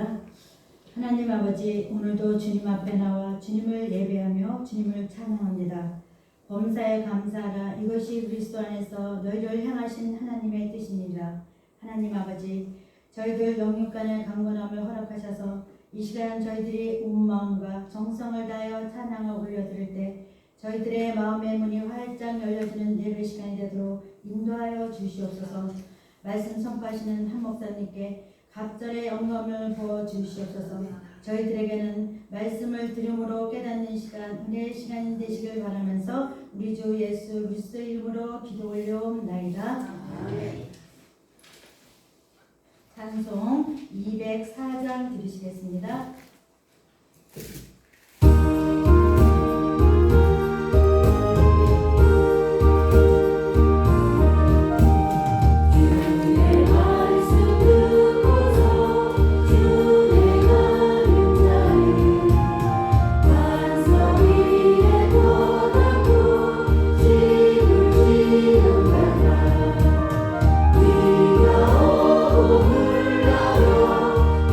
기도하겠습니다. 하나님 아버지, 오늘도 주님 앞에 나와 주님을 예배하며 주님을 찬양합니다. 범사에 감사하라. 이것이 그리스도 안에서 너희를 향하신 하나님의 뜻입니다. 하나님 아버지, 저희들 영육간의 강건함을 허락하셔서 이 시간 저희들이 온 마음과 정성을 다하여 찬양을 올려드릴 때 저희들의 마음의 문이 활짝 열려지는 예배 시간이 되도록 인도하여 주시옵소서. 말씀 선포하시는 한 목사님께 갑절의 영감을 부어 주시옵소서. 저희들에게는 말씀을 들음으로 깨닫는 시간, 은혜의 시간이 되시길 바라면서 우리 주 예수 그리스도의 이름으로 기도 올려옵나이다. 찬송 204장 들으시겠습니다.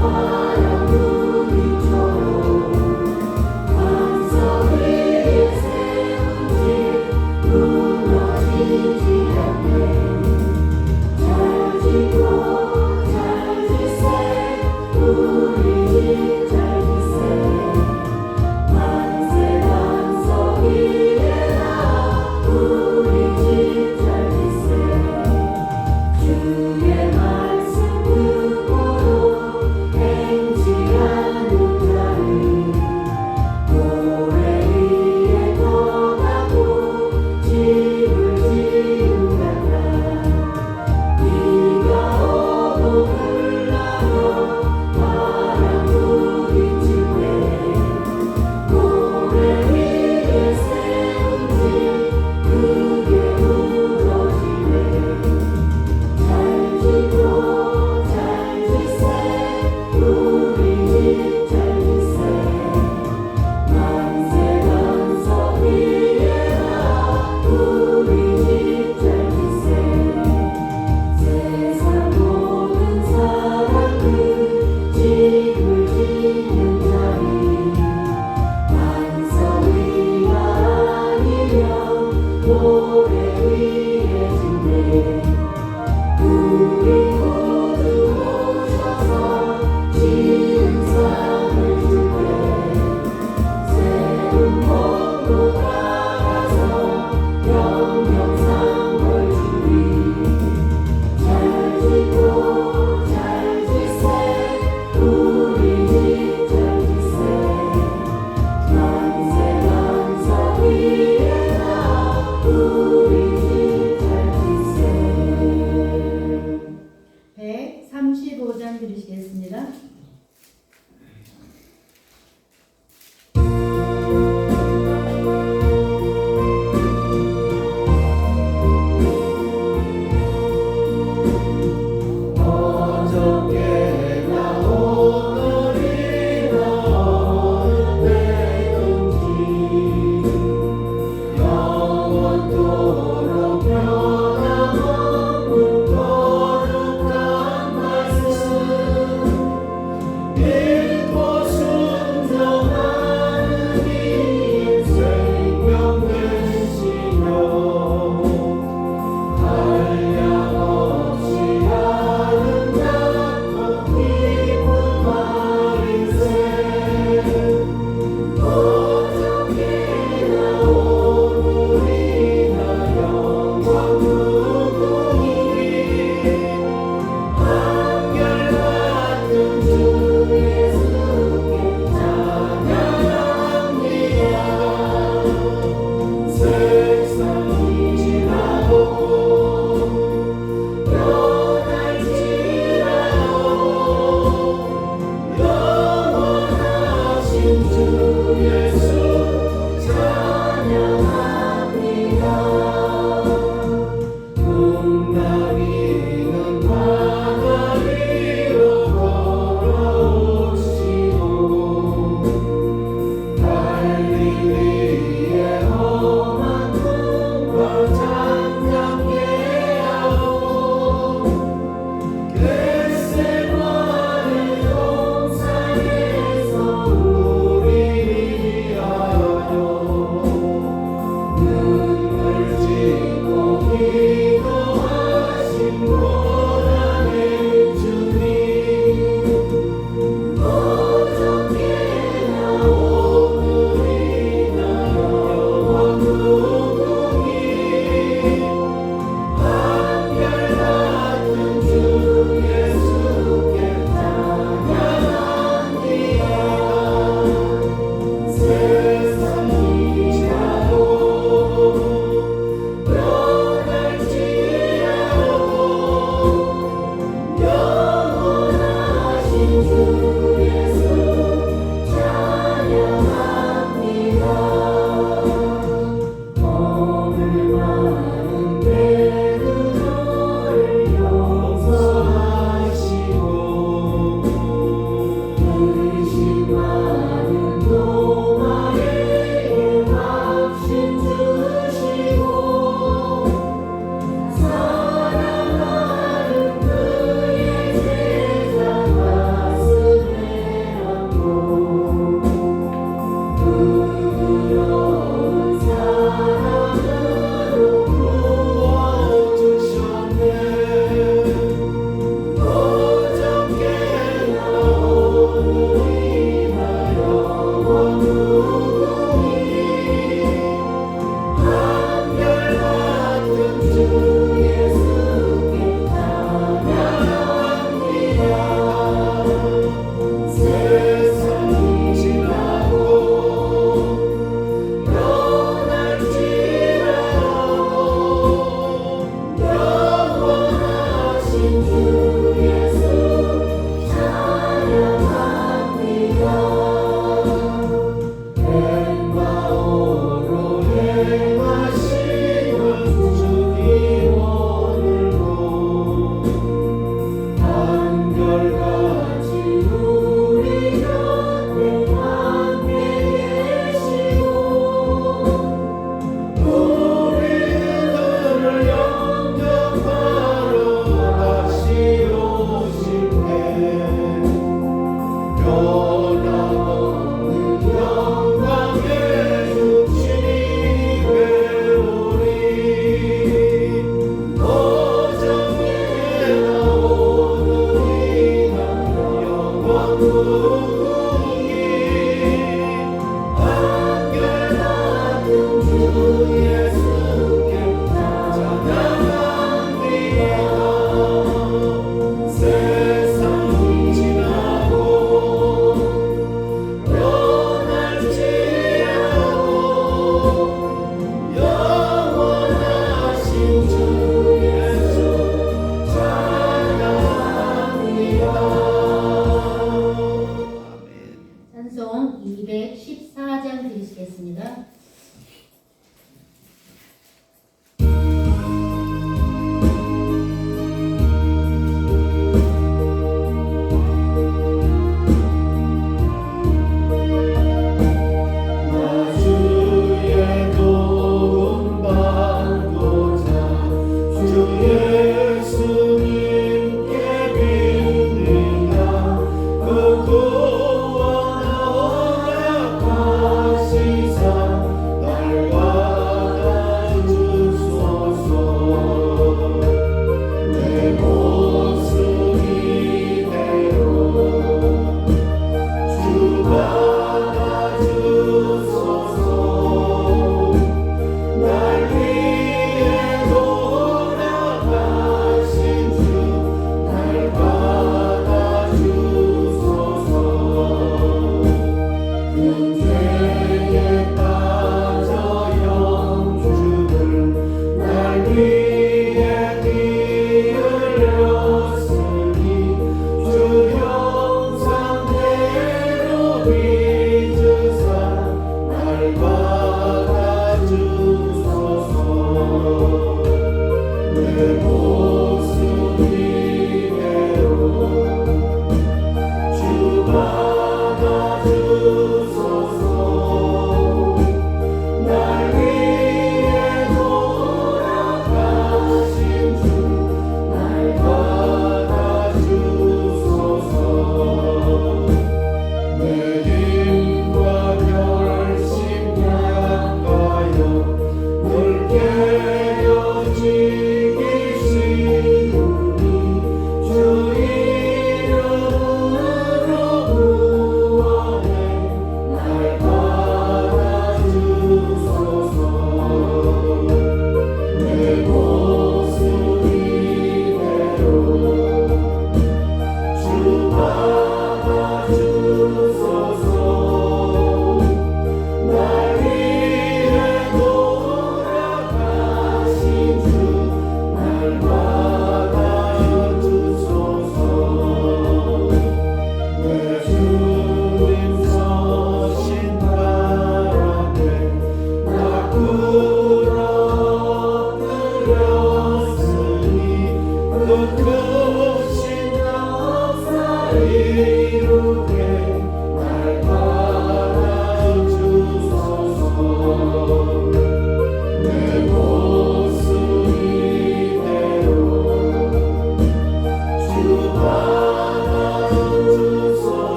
바람 우리처럼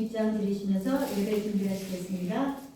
52장 들으시면서 예배 준비하시겠습니다.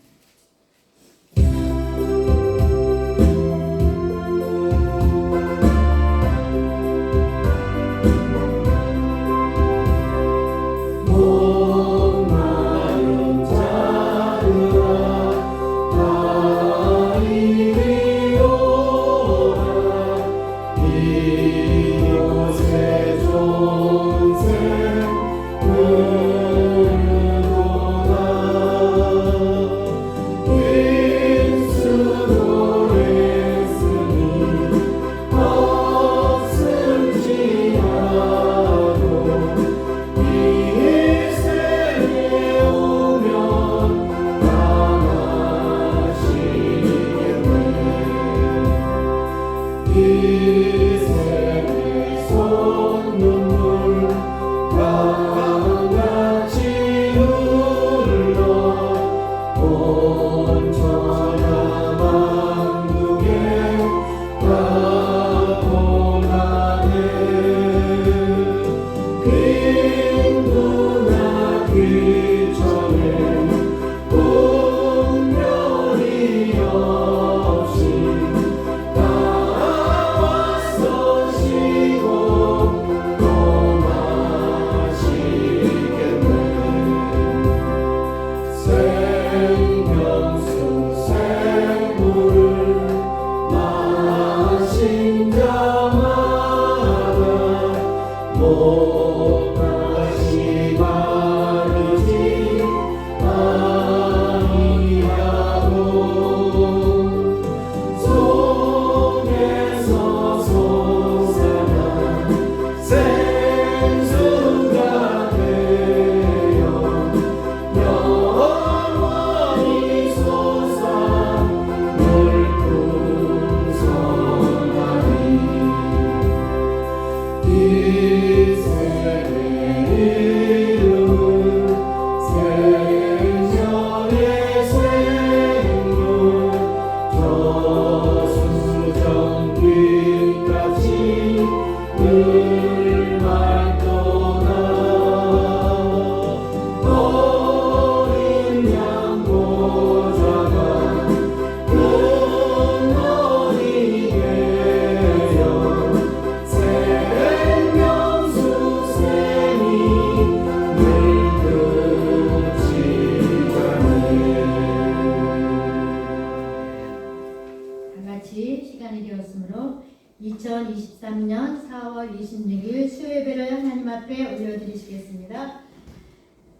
시간이 되었으므로 2023년 4월 26일 수요예배를 하나님 앞에 올려드리시겠습니다.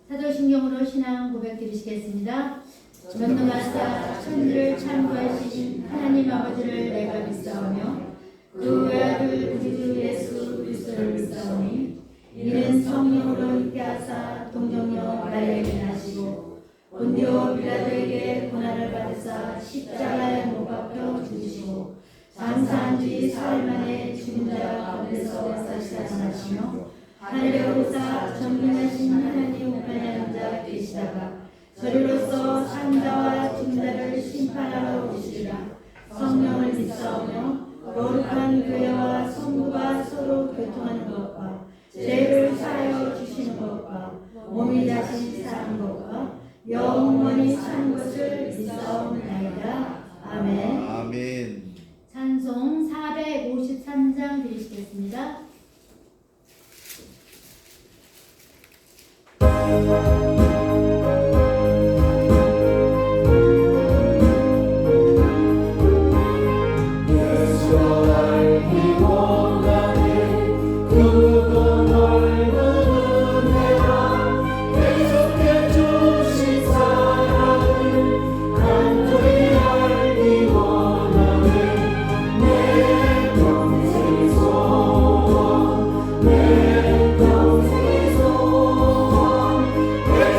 사도신경으로 신앙 고백 드리시겠습니다. 전능하사 천지를 창조하신 하나님 아버지를 내가 믿사오며 그 외아들 우리 주 예수 그리스도를 믿사오니 이는 성령으로 잉태하사 동정녀 마리아에게 나시고 본디오 빌라도에게 고난을 받으사 십자가에 못 박혀 죽으시고 장사한 지 사흘 만에 죽은 자 가운데서 다시 나타나시며 하늘에 오르사 전능하신 하나님 우편에 앉아 계시다가 저리로서 산자와 죽은 자를 심판하러 오시리라. 성령을 믿사오며 거룩한 교회와 성도가 서로 교통하는 것과 죄를 사하여 주시는 것과 몸이 다시 사는 것과 영원히 사는 것을 믿사옵나이다. 아멘. 아멘. 찬송 453장 드리시겠습니다. 내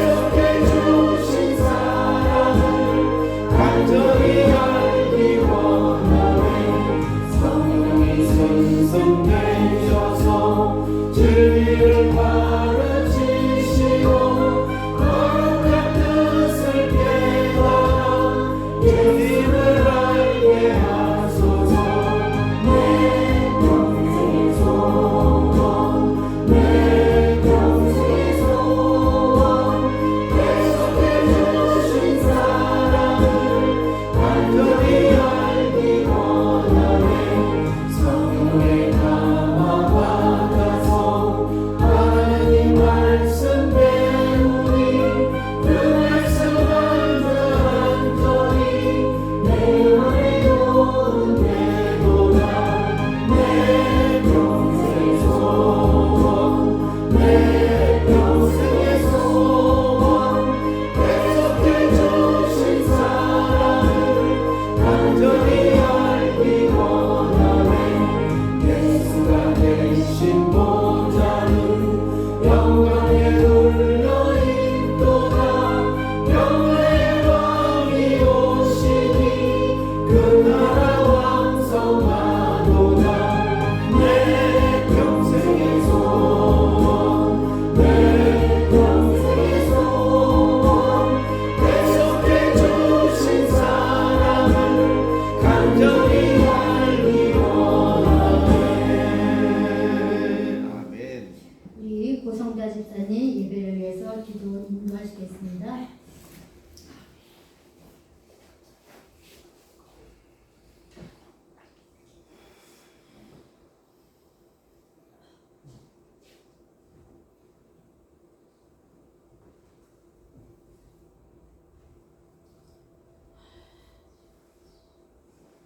감사합니다.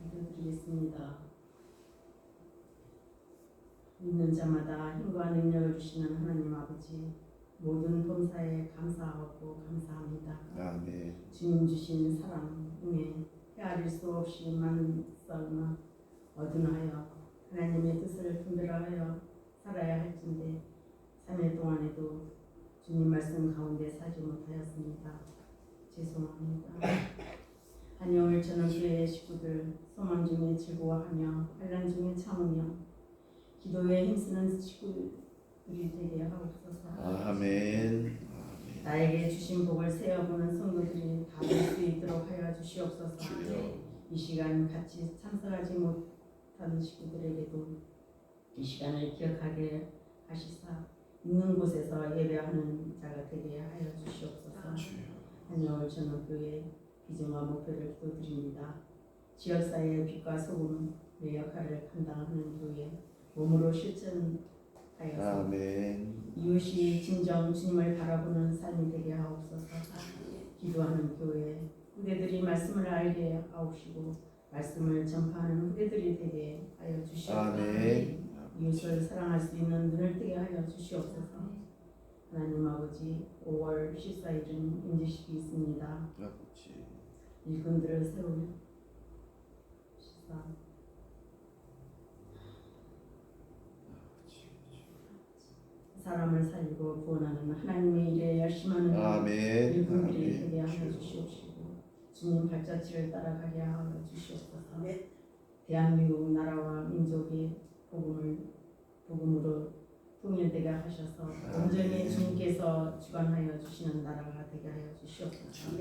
기도드리겠습니다. 믿는 자마다 힘과 능력을 주시는 하나님 아버지, 모든 범사에 감사하고 감사합니다. 아멘. 주님 주신 사랑, 은혜, 헤아릴 수 없이 많은 싸움을 얻은하여 하나님의 뜻을 분별하여 살아야 할진데 3일 동안에도 주님 말씀 가운데 살지 못하였습니다. 죄송합니다. 한여울 전원교회 식구들 소망 중에 즐거워하며 환난 중에 참으며 기도에 힘쓰는 식구들이 되게 하옵소서. 아멘. 나에게 주신 복을 세어보는 성도들이 다 볼 수 있도록 하여 주시옵소서. 주여. 이 시간 같이 참석하지 못한 식구들에게도 이 시간을 기억하게 하시사 있는 곳에서 예배하는 자가 되게 하여 주시옵소서. 주여. 한여울 전원교회 비전과 목표를 기도드립니다. 지역사회의 빛과 소금의 역할을 감당하는 교회 몸으로 실천하여서 아멘. 이웃이 진정 주님을 바라보는 삶이 되게 하옵소서. 기도하는 교회 후대들이 말씀을 알게 하옵시고 말씀을 전파하는 후대들이 되게 하여 주시옵소서. 아멘. 이웃을 사랑할 수 있는 눈을 뜨게 하여 주시옵소서. 하나님 아버지 5월 14일은 인지식이 있습니다. 아버지. 일꾼들을 세우며 사람을 살리고 구원하는 하나님의 일에 열심하는 아멘. 일꾼들이 되게 아멘. 하여 주시옵시고 주님 발자취를 따라가게 하여 주시옵소서. 대한민국 나라와 민족의 복음으로 통일되게 하셔서 온전히 주님께서 주관하여 주시는 나라가 되게 하여 주시옵소서.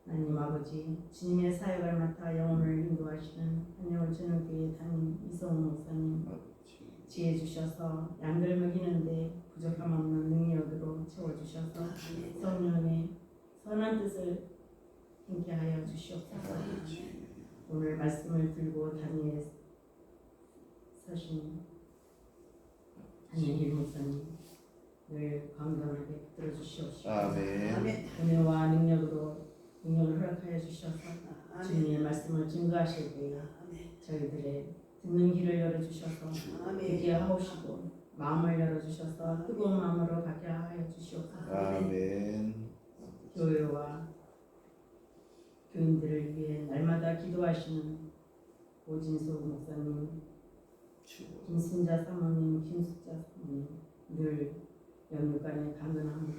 하나님 아버지, 주님의 사역을 맡아 영혼을 인도하시는 한여울 전원교회 담임 이성우 목사님 지혜 주셔서 양들 먹이는데 부족함 없는 능력으로 채워주셔서 성령의 선한 뜻을 행케 하여 주시옵소서. 오늘 말씀을 들고 단위에 서신 한예길 목사님 늘 건강하게 붙들어 주시옵시고 아멘. 은혜와 능력을 허락하여 주셔서 주님의 말씀을 증거하실 때에 저희들의 듣는 길을 열어주셔서 듣게 하옵시고 마음을 열어주셔서 뜨거운 마음으로 받게 하여 주시옵소서. 아멘. 교회와 교인들을 위해 날마다 기도하시는 오진수 목사님, 김순자 사모님, 김숙자 사모님 늘 영육간에 강건함으로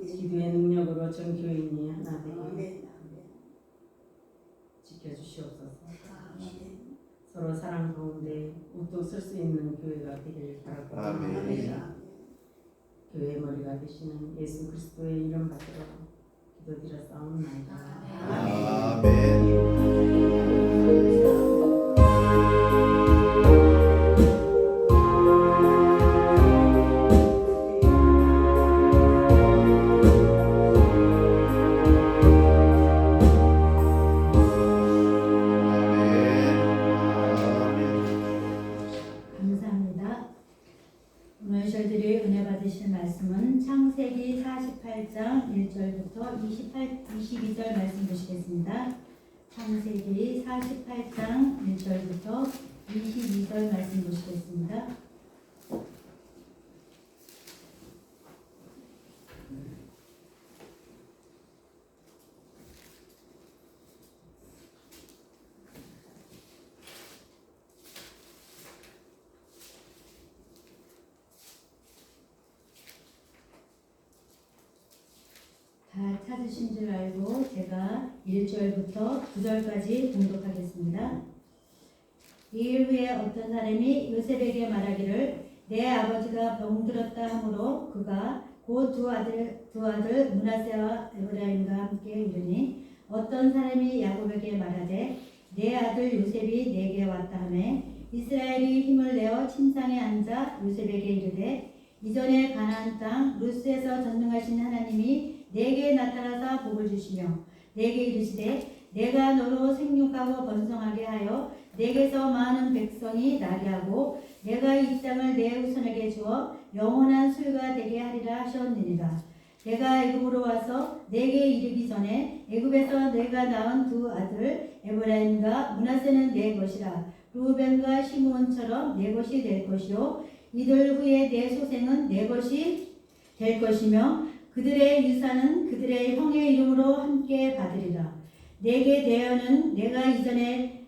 기도의 능력으로 전 교인이 하나 되게 지켜주시옵소서. 서로 사랑 가운데 우뚝 설 수 있는 교회가 되길 바라고 아멘. 교회의 머리가 되시는 예수 그리스도의 이름 받들어 기도드렸사옵나이다. 아멘. 감사합니다. 오늘 저희들이 은혜 받으실 말씀은 창세기 48장 1절부터 22절 말씀 보시겠습니다. 창세기 48장 1절부터 22절 말씀 보시겠습니다. 다 찾으신 줄 알고 제가 1절부터 9절까지 봉독하겠습니다. 이일 후에 어떤 사람이 요셉에게 말하기를 내 아버지가 병들었다 하므로 그가 곧 두 아들 므낫세와 에브라임과 함께 이르니 어떤 사람이 야곱에게 말하되 내 아들 요셉이 내게 왔다 하매 이스라엘이 힘을 내어 침상에 앉아 요셉에게 이르되 이전에 가나안 땅 루스에서 전능하신 하나님이 내게 나타나사 복을 주시며 내게 이르시되 내가 너로 생육하고 번성하게 하여 내게서 많은 백성이 나게 하고 내가 이 땅을 내 후손에게 주어 영원한 소유가 되게 하리라 하셨느니라. 내가 애굽으로 와서 내게 이르기 전에 애굽에서 내가 낳은 두 아들 에브라임과 므낫세는 내 것이라. 루벤과 시므온처럼 내 것이 될 것이요 이들 후에 내 소생은 내 것이 될 것이며 그들의 유산은 그들의 형의 이름으로 함께 받으리라. 내게 대하여는 내가 이전에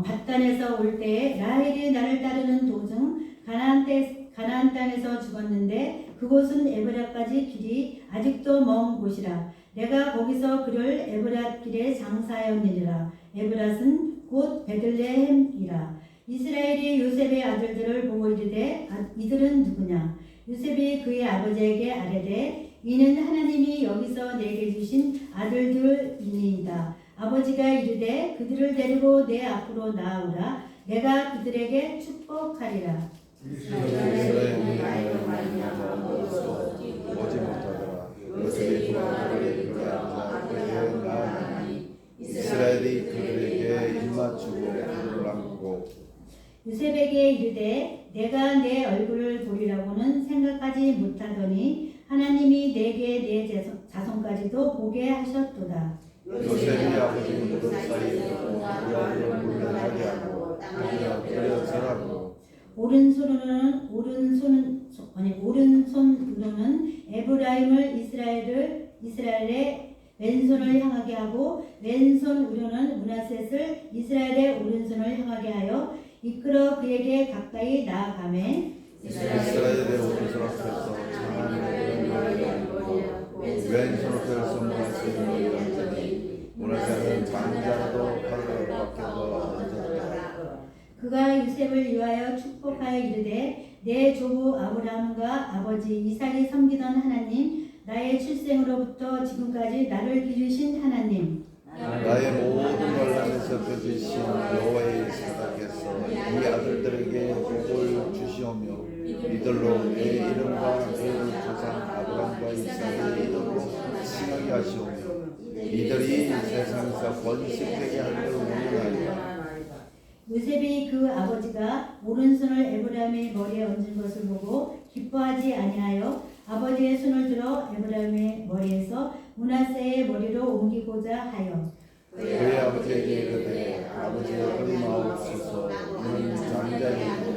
밧단에서 올 때에 라헬이 나를 따르는 도중 가나안 땅에서 죽었는데 그곳은 에브라까지 길이 아직도 먼 곳이라. 내가 거기서 그를 에브랏 길에 장사하였느니라. 에브랏은 곧 베들레헴이라. 이스라엘이 요셉의 아들들을 보고 이르되 이들은 누구냐? 요셉이 그의 아버지에게 아뢰되 이는 하나님이 여기서 내게 주신 아들들이니이다. 아버지가 이르되 그들을 데리고 내 앞으로 나아오라. 내가 그들에게 축복하리라. 이스라엘이 나를 말미암아 오지 못하더라. 요셉이 돌아가기를 그의 아버지에게 나아가니 이스라엘이 그들에게 입맞추고 그를 안고 요셉에게 이르되 내가 내 얼굴을 보리라고는 생각하지 못하더니 하나님이 내게 내 자손까지도 보게 하셨도다. 요셉이 아버지 무릎 사이에 두고 그 얼굴을 물러나게 하고 땅에 엎드려 절하고 오른손으로는 에브라임을 이스라엘의 왼손을 향하게 하고 왼손으로는 므낫셋을 이스라엘의 오른손을 향하게 하여 이끌어 그에게 가까이 나아가매 이스라엘의 오른손 앞에서 장한 얼굴을 왼손 앞에서 므낫세를 올렸더니 므낫세는 장자도 팔을 밖에서 얹었다. 그가 요셉을 위하여 축복하여 이르되 내 조부 아브라함과 아버지 이삭이 섬기던 하나님 나의 출생으로부터 지금까지 나를 기르신 하나님 나의 모든 관람에서 펴주신 여호와의 사닥에서 이 아들들에게 복을 주시오며 이들로 내 이름과 내 조상 아브라함과 이삭의 이름으로 칭하게 하시오며 이들이 세상에서 번식되게 하기를 원하나이다. 요셉이 그 아버지가 오른손을 에브라임의 머리에 얹은 것을 보고 기뻐하지 아니하여 아버지의 손을 들어 에브라임의 머리에서 므낫세의 머리로 옮기고자 하여 그의 아버지에게 이르되 아버지의 끊임하옵소서 이는 장자이고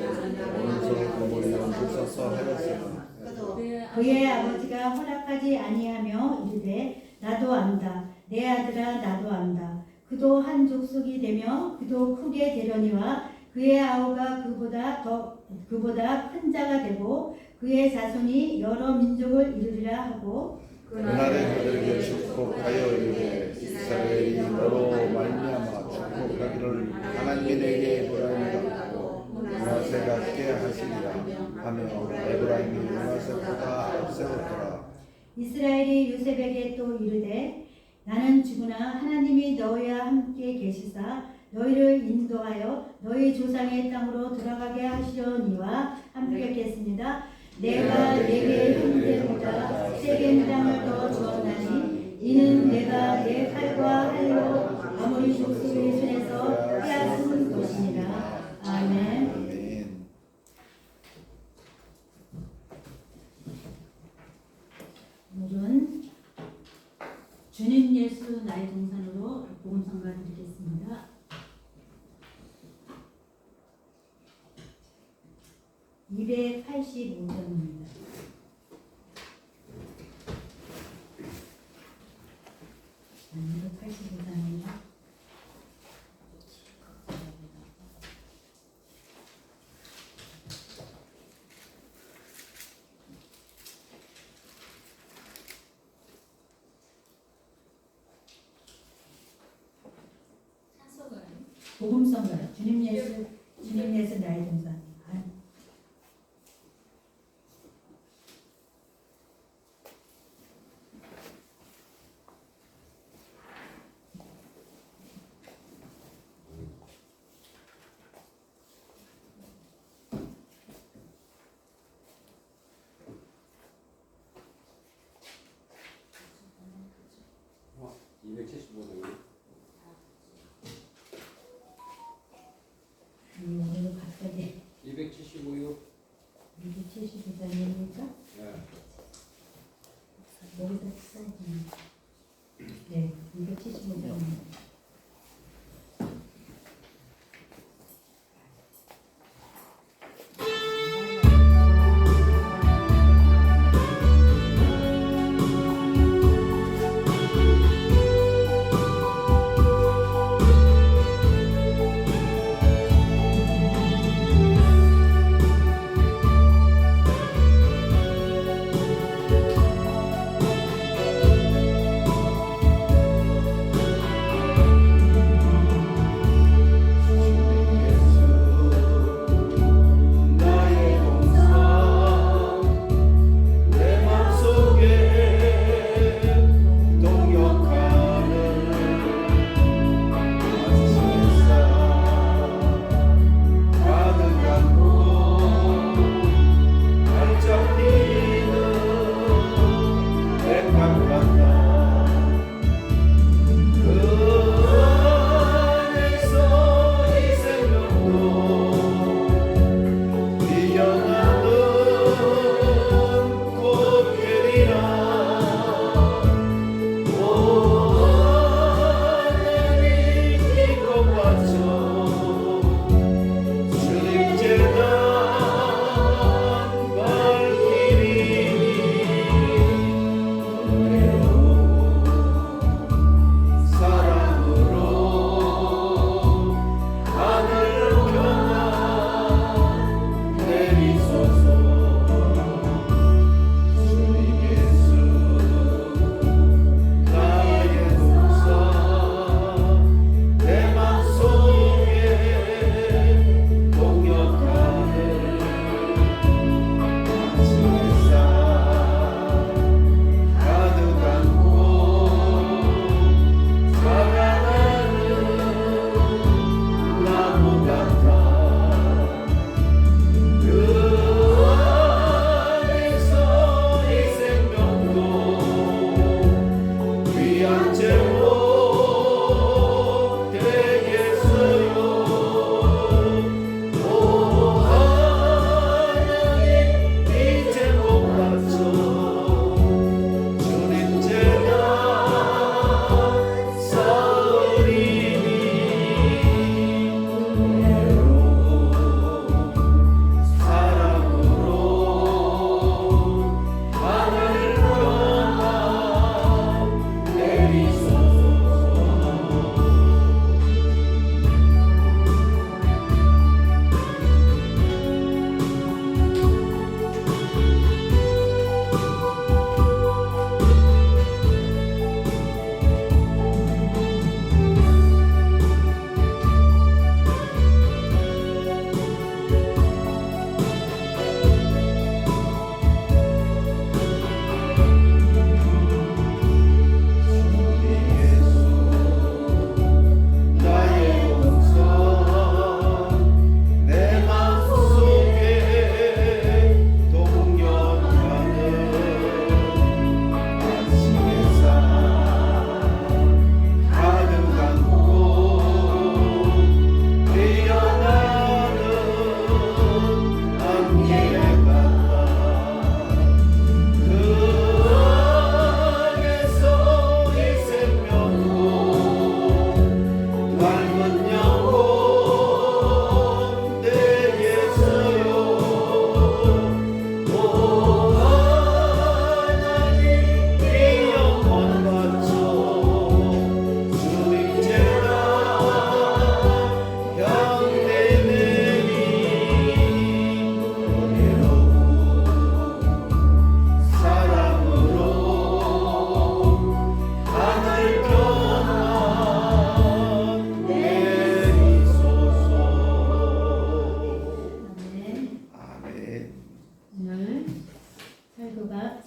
오른손을 그 머리에 얹으소서 하였으나 그의 아버지가 허락하지 아니하며 이르되 나도 안다 내 아들아 나도 안다 그도 한 족속이 되며 그도 크게 되려니와 그의 아우가 그보다 큰 자가 되고 그의 자손이 여러 민족을 이루리라 하고 그날에 그들에게 축복하여 이르되 이스라엘이 너로 말미암아 축복하기를 하나님이 내게 에브라임을 갖고 므낫세 같게 하시리라 하며 에브라임이 므낫세보다 앞세웠더라. 이스라엘이 요셉에게 또 이르되 나는 죽으나 하나님이 너희와 함께 계시사 너희를 인도하여 너희 조상의 땅으로 돌아가게 하시려니와 함께했습니다. 내가 내게 형제보다 세겜 땅을 더 주었나니 이는 내가 내 칼과 활로 아모리 족속의 손에서 빼앗은 것이니라. 아멘. 아멘. 오늘은 주님 예수 나의 동산으로 복음성가 드리겠습니다. 285장입니다. 아니요, 85장입니다. 복음성가요. 주님 예수 나의 동산. 275도. 오늘 갑자기 275요. 270이니까 네. 여기다 써야지. 네, 275점.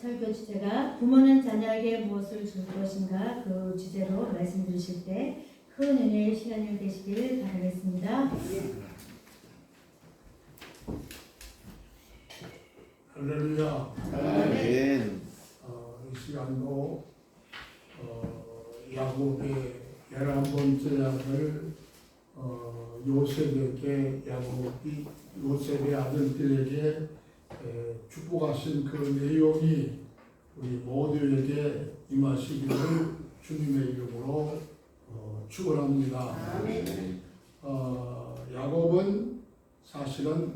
설교 주제가 부모는 자녀에게 무엇을 줄 것인가 그 주제로 말씀 드리실 때 큰 은혜의 시간이 되시길 바라겠습니다. 할렐루야. 아멘. 이 시간도 야곱의 11번째 아들 요셉에게 요셉의 아들들에게 축복하신 그 내용이 우리 모두에게 임하시기를 주님의 이름으로 축원합니다. 야곱은 사실은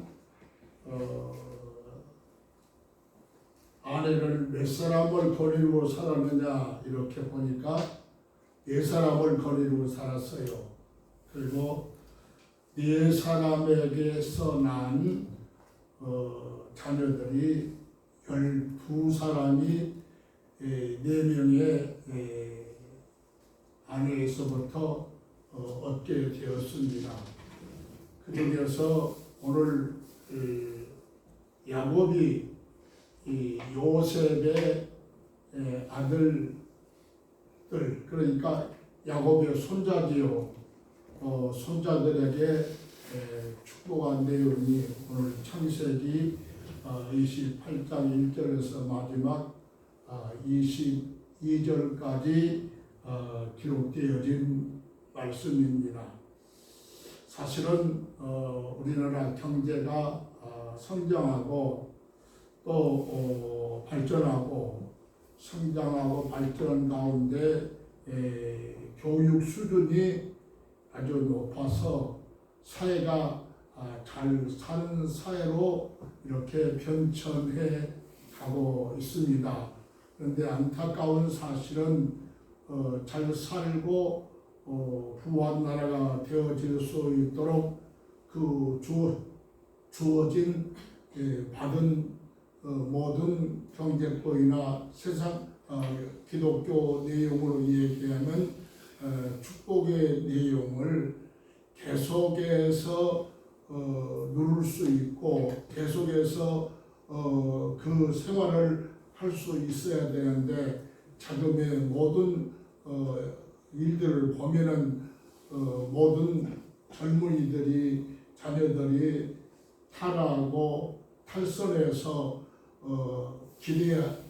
아내를 몇 사람을 거느리고 살았느냐 이렇게 보니까 4사람을 거느리고 살았어요. 그리고 4사람에게서 난 자녀들이 12사람이 4명의 아내에서부터 얻게 되었습니다. 그중에서 오늘 야곱이 이 요셉의 아들들, 그러니까 야곱의 손자지요, 손자들에게 축복한 내용이 오늘 창세기 28장 1절에서 마지막 22절까지 기록되어진 말씀입니다. 사실은 우리나라 경제가 성장하고 또 발전하고 성장하고 발전 가운데 교육 수준이 아주 높아서 사회가 잘 사는 사회로 이렇게 변천해 가고 있습니다. 그런데 안타까운 사실은 잘 살고 부한 나라가 되어질 수 있도록 그 주어진 받은 모든 경제법이나 세상 기독교 내용으로 얘기하면 축복의 내용을 계속해서 누릴 수 있고 계속해서 그 생활을 할 수 있어야 되는데 자금의 모든 일들을 보면은 모든 젊은이들이 자녀들이 타락하고 탈선해서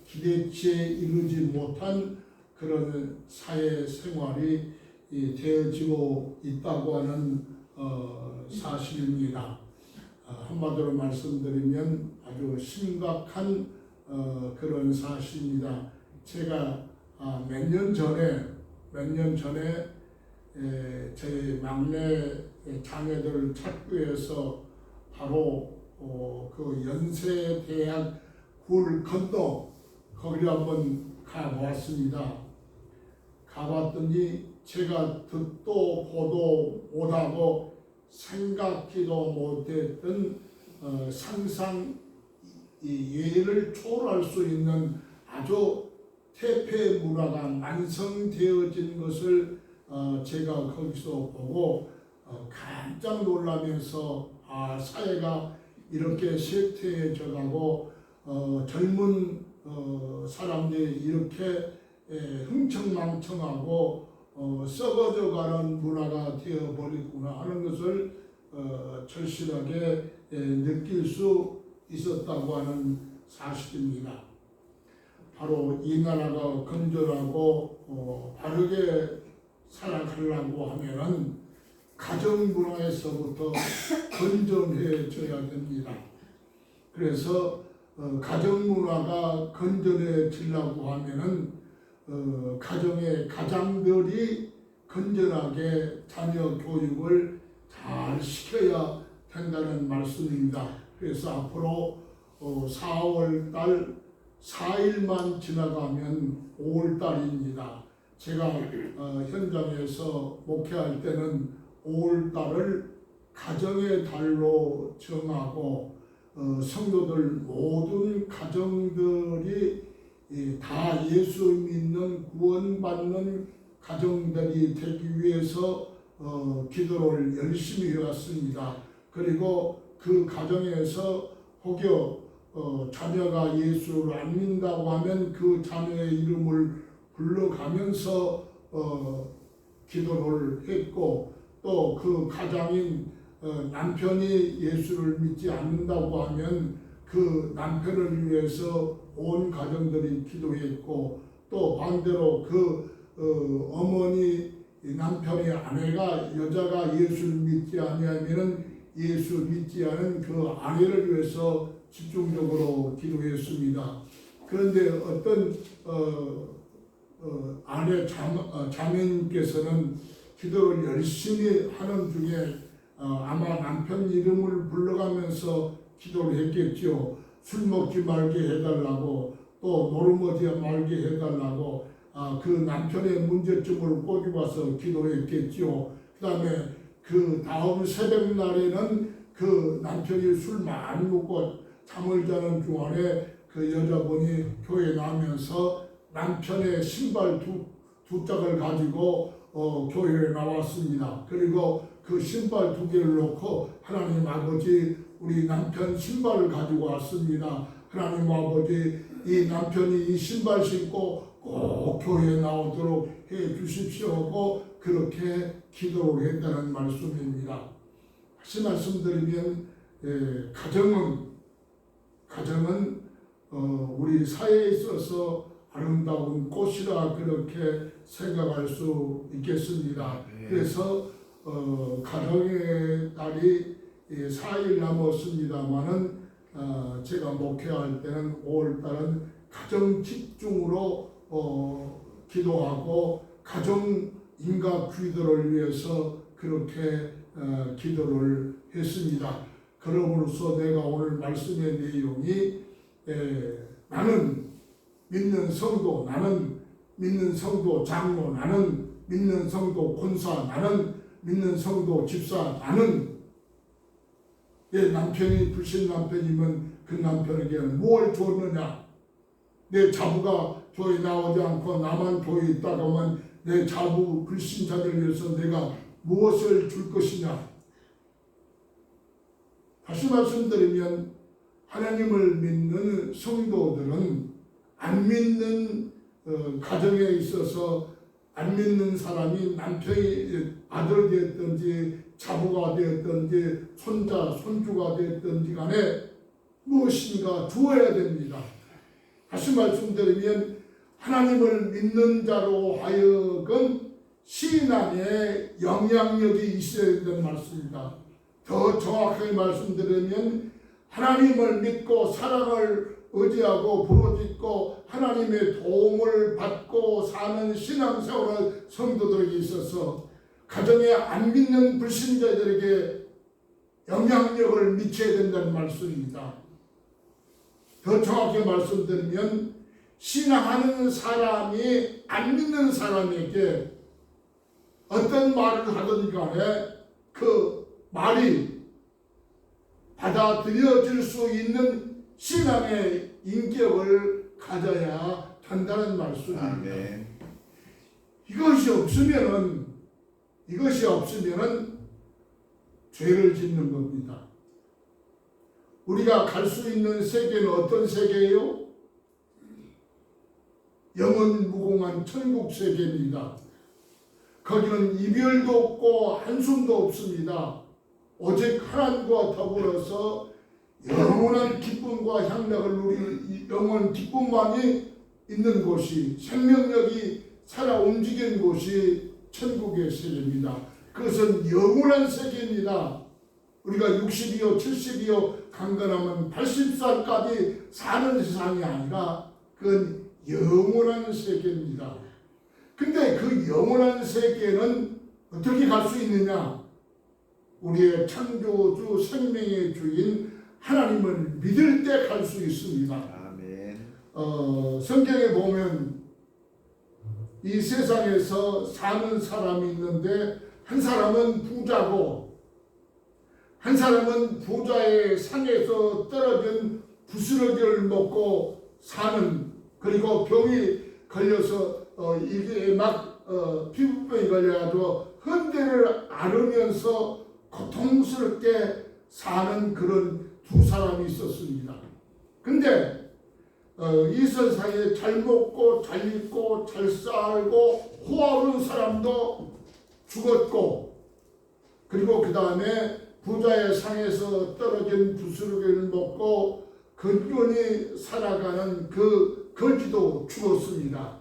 기대치에 이르지 못한 그런 사회 생활이 되어지고 있다고 하는 사실입니다. 한마디로 말씀드리면 아주 심각한 그런 사실입니다. 제가 몇 년 전에 제 막내 자녀들을 찾기 위해서 바로 그 연세대학 굴 건너 거기를 한번 가보았습니다. 가봤더니 제가 듣도 보도 못하고 생각지도 못했던 상상 예를 초월할 수 있는 아주 태폐 문화가 완성되어진 것을 제가 거기서 보고 깜짝 놀라면서 사회가 이렇게 쇠퇴해져 가고 젊은 사람들이 이렇게 흥청망청하고 썩어져 가는 문화가 되어버리구나 하는 것을 절실하게 느낄 수 있었다고 하는 사실입니다. 바로 이 나라가 건전하고 바르게 살아가려고 하면은 가정 문화에서부터 건전해져야 됩니다. 그래서 가정 문화가 건전해지려고 하면은 가정의 가장들이 건전하게 자녀 교육을 잘 시켜야 된다는 말씀입니다. 그래서 앞으로 4월달 4일만 지나가면 5월달입니다. 제가 현장에서 목회할 때는 5월달을 가정의 달로 정하고 성도들 모든 가정들이 다 예수 믿는 구원받는 가정들이 되기 위해서 기도를 열심히 해왔습니다. 그리고 그 가정에서 혹여 자녀가 예수를 안 믿는다고 하면 그 자녀의 이름을 불러가면서 기도를 했고 또 그 가장인 남편이 예수를 믿지 않는다고 하면 그 남편을 위해서 온 가정들이 기도했고 또 반대로 그 어머니 남편의 아내가 여자가 예수를 믿지 아니하면은 예수 믿지 않은 그 아내를 위해서 집중적으로 기도했습니다. 그런데 어떤 아내 자매님께서는 기도를 열심히 하는 중에 아마 남편 이름을 불러가면서 기도를 했겠죠. 술 먹지 말게 해달라고, 또 노름하지 말게 해달라고, 그 남편의 문제점을 꼬집어서 기도했겠죠. 그 다음에 그 다음 새벽 날에는 그 남편이 술 많이 먹고 잠을 자는 중간에 그 여자분이 교회에 나오면서 남편의 신발 두 짝을 가지고 교회에 나왔습니다. 그리고 그 신발 2개를 놓고 하나님 아버지 우리 남편 신발을 가지고 왔습니다. 하나님 아버지 이 남편이 이 신발 신고 꼭 교회에 나오도록 해 주십시오 하고 그렇게 기도를 했다는 말씀입니다. 다시 말씀드리면 가정은 우리 사회에 있어서 아름다운 꽃이라 그렇게 생각할 수 있겠습니다. 그래서 가정의 달이 4일 남았습니다만은 제가 목회할 때는 5월달은 가정 집중으로 기도하고 가정 인가 기도를 위해서 그렇게 기도를 했습니다. 그러므로써 내가 오늘 말씀의 내용이 나는 믿는 성도, 나는 믿는 성도 장로, 나는 믿는 성도 권사, 나는 믿는 성도 집사, 나는 내 남편이 불신 남편이면 그 남편에게 뭘 줬느냐? 내 자부가 교회 나오지 않고 나만 교회에 있다가 하면 내 자부 불신자들을 위해서 내가 무엇을 줄 것이냐? 다시 말씀드리면 하나님을 믿는 성도들은 안 믿는 가정에 있어서 안 믿는 사람이 남편이 아들이 되었든지 자부가 되었든지 손자 손주가 되었든지 간에 무엇인가 주어야 됩니다. 다시 말씀드리면 하나님을 믿는 자로 하여금 신앙에 영향력이 있어야 된다는 말씀입니다. 더 정확하게 말씀드리면 하나님을 믿고 사랑을 의지하고 부르짖고 하나님의 도움을 받고 사는 신앙생활의 성도들에게 있어서 가정에 안 믿는 불신자들에게 영향력을 미쳐야 된다는 말씀입니다. 더 정확히 말씀드리면 신앙하는 사람이 안 믿는 사람에게 어떤 말을 하든 간에 그 말이 받아들여질 수 있는 신앙의 인격을 가져야 한다는 말씀입니다. 아멘. 이것이 없으면은 죄를 짓는 겁니다. 우리가 갈 수 있는 세계는 어떤 세계예요? 영원 무궁한 천국 세계입니다. 거기는 이별도 없고 한숨도 없습니다. 오직 하나님과 더불어서 영원한 기쁨과 향락을 누릴 영원한 기쁨만이 있는 곳이, 생명력이 살아 움직이는 곳이 천국의 세계입니다. 그것은 영원한 세계입니다. 우리가 60이요 70이요 강건하면 80살까지 사는 세상이 아니라 그건 영원한 세계입니다. 근데 그 영원한 세계는 어떻게 갈 수 있느냐? 우리의 창조주 생명의 주인 하나님을 믿을 때 갈 수 있습니다. 아멘. 성경에 보면 이 세상에서 사는 사람이 있는데 한 사람은 부자고 한 사람은 부자의 상에서 떨어진 부스러기를 먹고 사는, 그리고 병이 걸려서 이게 막 피부병이 걸려가지고 흔대를 앓으면서 고통스럽게 사는 그런 두 사람이 있었습니다. 근데 이 세상에 잘 먹고 잘 입고 잘 살고 호화로운 사람도 죽었고, 그리고 그 다음에 부자의 상에서 떨어진 부스러기를 먹고 건전히 살아가는 그 거지도 죽었습니다.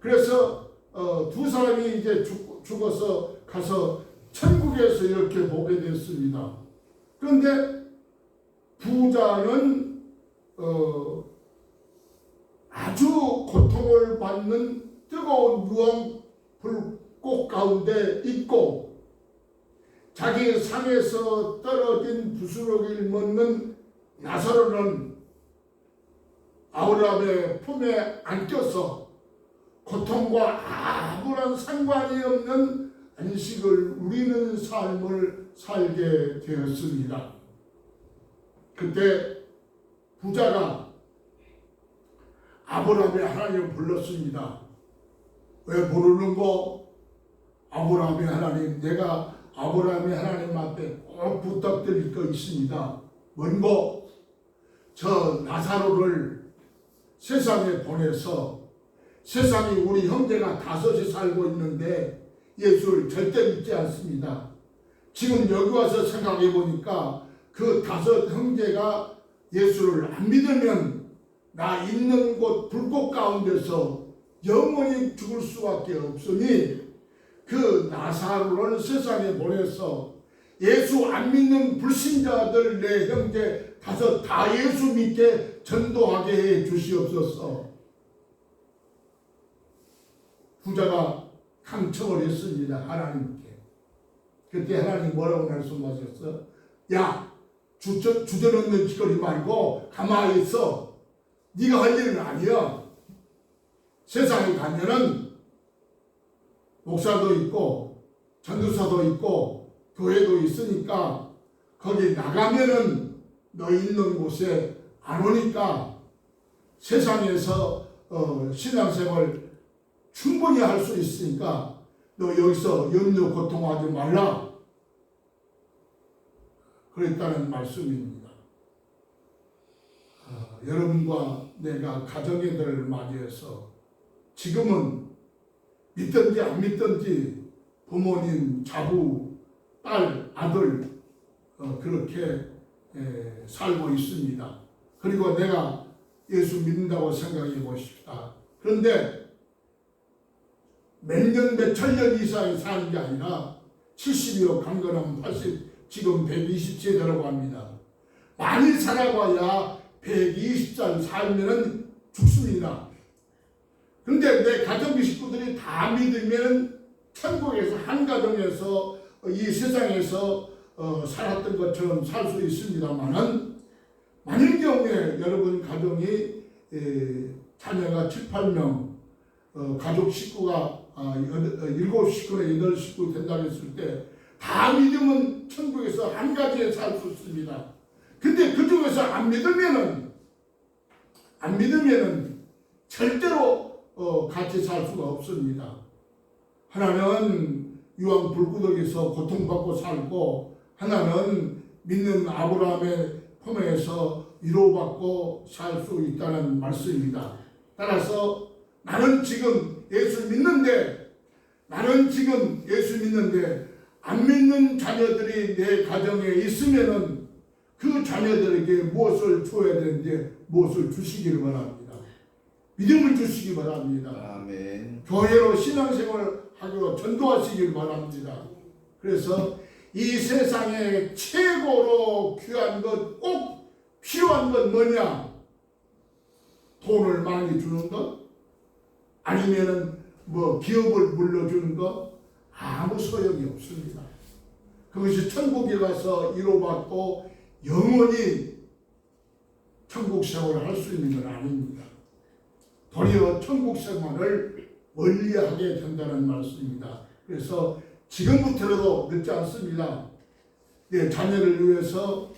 그래서 두 사람이 이제 죽어서 가서 천국에서 이렇게 보게 됐습니다. 그런데 부자는 아주 고통을 받는 뜨거운 유황 불꽃 가운데 있고 자기 상에서 떨어진 부스러기를 먹는 나사로는 아브라함의 품에 안겨서 고통과 아무런 상관이 없는 안식을 누리는 삶을 살게 되었습니다. 그때 부자가 아브라함의 하나님을 불렀습니다. 왜 부르는 거? 아브라함의 하나님, 내가 아브라함의 하나님 앞에 꼭 부탁드릴 거 있습니다. 뭔고? 저 나사로를 세상에 보내서 세상에 우리 형제가 5이 살고 있는데 예수를 절대 믿지 않습니다. 지금 여기 와서 생각해 보니까 그 5 형제가 예수를 안 믿으면 나 있는 곳 불꽃 가운데서 영원히 죽을 수밖에 없으니 그 나사로를 세상에 보내서 예수 안 믿는 불신자들 내 형제 5 다 예수 믿게 전도하게 해 주시옵소서. 부자가 강청을 했습니다. 하나님께. 그때 하나님 뭐라고 말씀하셨어? 야, 주저없는 짓거리 말고 가만히 있어. 네가 할 일은 아니야. 세상에 가면은 목사도 있고 전도사도 있고 교회도 있으니까 거기 나가면은 너 있는 곳에 안 오니까 세상에서 신앙생활 충분히 할 수 있으니까 너 여기서 염려 고통하지 말라. 그랬다는 말씀입니다. 여러분과 내가 가정애들을 맞이해서 지금은 믿든지 안 믿든지 부모님, 자부, 딸, 아들 그렇게 살고 있습니다. 그리고 내가 예수 믿는다고 생각해 보십시다. 그런데 몇 년, 몇 천년 이상이 사는 게 아니라 70이요, 강건하면 80, 지금 120세대라고 합니다. 많이 살아봐야 120살 살면은 죽습니다. 그런데 내 가정 식구들이 다 믿으면 천국에서 한 가정에서 이 세상에서 살았던 것처럼 살 수 있습니다만은 만일 경우에 여러분 가정이 자녀가 7, 8명 가족 식구가 7식구나 8식구 된다고 했을 때 다 믿으면 천국에서 한 가지에 살 수 있습니다. 근데 그 중에서 안 믿으면은 절대로 같이 살 수가 없습니다. 하나는 유황 불구덩이에서 고통받고 살고 하나는 믿는 아브라함의 품에서 위로받고 살 수 있다는 말씀입니다. 따라서 나는 지금 예수 믿는데 안 믿는 자녀들이 내 가정에 있으면은 그 자녀들에게 무엇을 줘야 되는지 무엇을 주시기를 바랍니다. 믿음을 주시기 바랍니다. 아멘. 교회로 신앙생활하고 전도하시길 바랍니다. 그래서 이 세상에 최고로 귀한 것, 꼭 필요한 건 뭐냐? 돈을 많이 주는 것? 아니면은 기업을 물려주는 것? 아무 소용이 없습니다. 그것이 천국에 가서 위로받고 영원히 천국 생활을 할 수 있는 건 아닙니다. 도리어 천국 생활을 멀리하게 된다는 말씀입니다. 그래서 지금부터라도 늦지 않습니다. 내 자녀를 위해서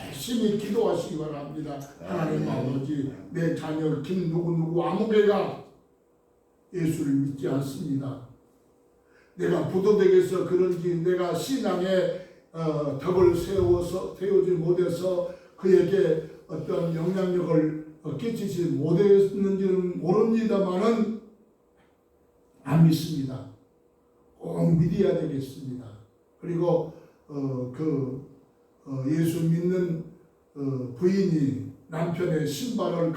열심히 기도하시기 바랍니다. 하나님 아버지, 내 자녀 김누구 아무개가 예수를 믿지 않습니다. 내가 부도덕에서 그런지 내가 신앙에 덕을 세우지 못해서 그에게 어떤 영향력을 끼치지 못했는지는 모릅니다만은 안 믿습니다. 꼭 믿어야 되겠습니다. 그리고 예수 믿는 부인이 남편의 신발을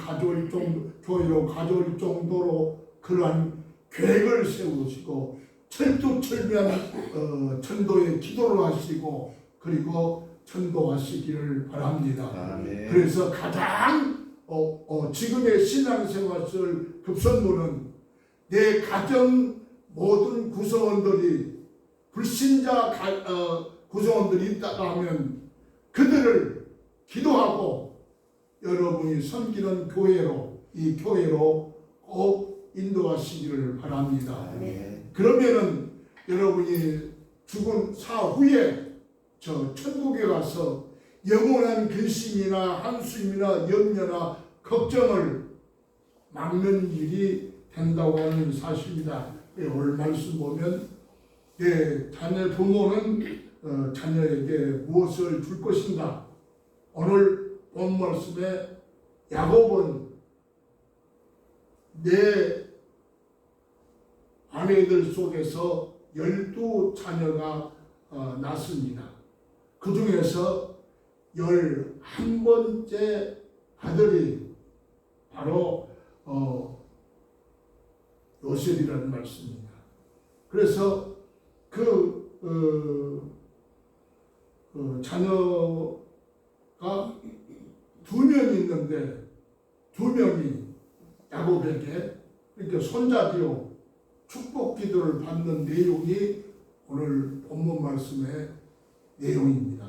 교회로 가져올 정도로 그러한 계획을 세우시고 철두철미한 전도에 기도를 하시고 그리고 전도하시기를 바랍니다. 아멘. 그래서 가장 지금의 신앙생활 속 급선무는 내 가정 모든 구성원들이 불신자 구성원들이 있다가 하면 그들을 기도하고 여러분이 섬기는 교회로 이 교회로 꼭 인도하시기를 바랍니다. 아멘. 그러면은 여러분이 죽은 사후에 저 천국에 가서 영원한 근심이나 한숨이나 염려나 걱정을 막는 일이 된다고 하는 사실입니다. 오늘 말씀 보면 내 자녀 부모는 자녀에게 무엇을 줄 것인가? 오늘 본 말씀에 야곱은 내 아내들 속에서 12자녀가 낳습니다. 그 중에서 11번째 아들이 바로 요셉이라는 말씀입니다. 그래서 자녀가 2명이 있는데 2명이 야곱에게 이렇게 손잡이로 축복 기도를 받는 내용이 오늘 본문 말씀의 내용입니다.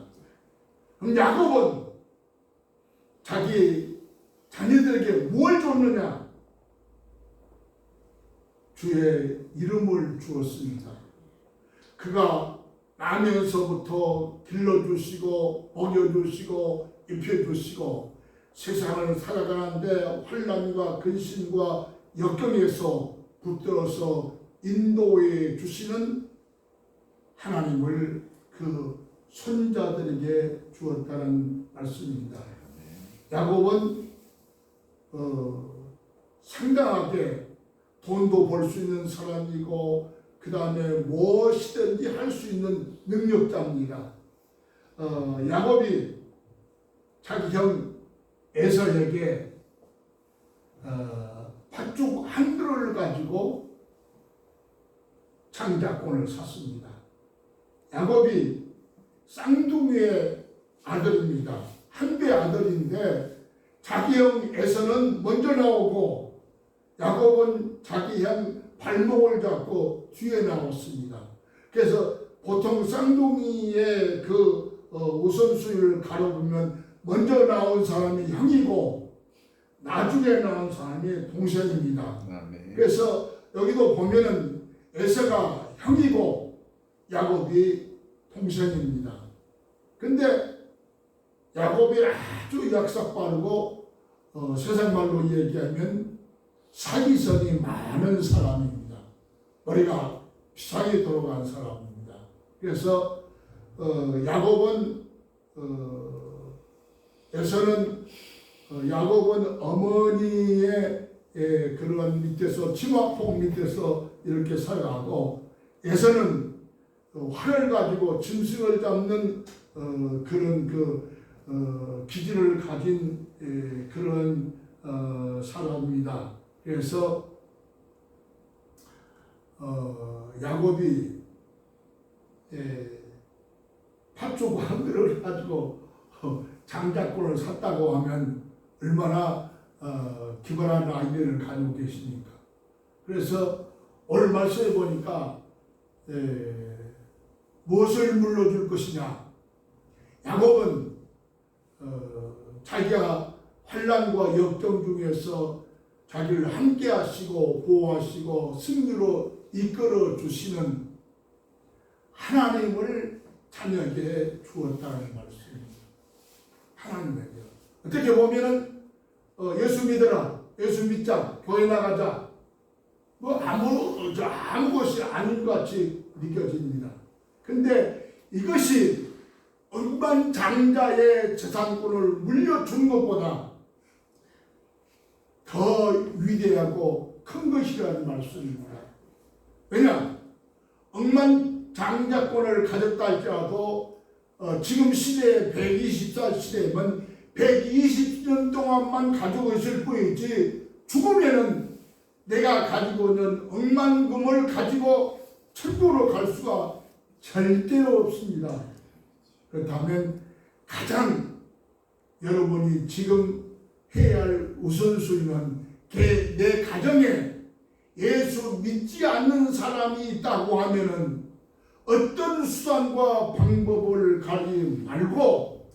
그럼 야곱은 자기 자녀들에게 무엇을 줬느냐? 주의 이름을 주었습니다. 그가 나면서부터 길러주시고 먹여주시고 입혀주시고 세상을 살아가는데 환난과 근심과 역경에서 붙들어서 인도해 주시는 하나님을 그 손자들에게 주었다는 말씀입니다. 야곱은 상당하게 돈도 벌 수 있는 사람이고 그 다음에 무엇이든지 할 수 있는 능력자입니다. 야곱이 자기 형 에서에게 팥죽 한 그릇을 가지고 장자권을 샀습니다. 야곱이 쌍둥이의 아들입니다. 한배 아들인데 자기 형 에서는 먼저 나오고 야곱은 자기 형 발목을 잡고 뒤에 나왔습니다. 그래서 보통 쌍둥이의 그 우선순위를 가려보면 먼저 나온 사람이 형이고 나중에 나온 사람이 동생입니다. 아멘. 그래서 여기도 보면은 에서가 형이고 야곱이 동생입니다. 근데 야곱이 아주 약삭 빠르고 세상 말로 얘기하면 사기성이 많은 사람입니다. 머리가 비상에 들어간 사람입니다. 그래서 야곱은 에서는 야곱은 어머니의 그런 밑에서 치마폭 밑에서 이렇게 살아가고 에서는 활을 가지고 짐승을 잡는 그런 기질을 가진 그런 사람입니다. 그래서 야곱이 팥죽 한 그릇을 가지고 장자권을 샀다고 하면 얼마나 기발한 아이디어를 가지고 계십니까? 그래서 오늘 말씀해 보니까 무엇을 물려줄 것이냐? 야곱은 자기가 환난과 역경 중에서 자기를 함께 하시고 보호하시고 승리로 이끌어 주시는 하나님을 자녀에게 주었다는 말씀입니다. 하나님에게. 어떻게 보면은 예수 믿어라, 예수 믿자, 교회 나가자, 뭐 아무 것이 아닌 것 같이 느껴집니다. 근데 이것이 억만장자의 재산권을 물려준 것보다 더 위대하고 큰 것이라는 말씀입니다. 왜냐? 억만장자권을 가졌다 할지라도 지금 시대에 120살 시대면 120년 동안만 가지고 있을 뿐이지 죽으면은 내가 가지고 있는 억만금을 가지고 천국으로 갈 수가 절대로 없습니다. 그렇다면 가장 여러분이 지금 해야 할 우선순위는 내 가정에 예수 믿지 않는 사람이 있다고 하면은 어떤 수단과 방법을 가지 말고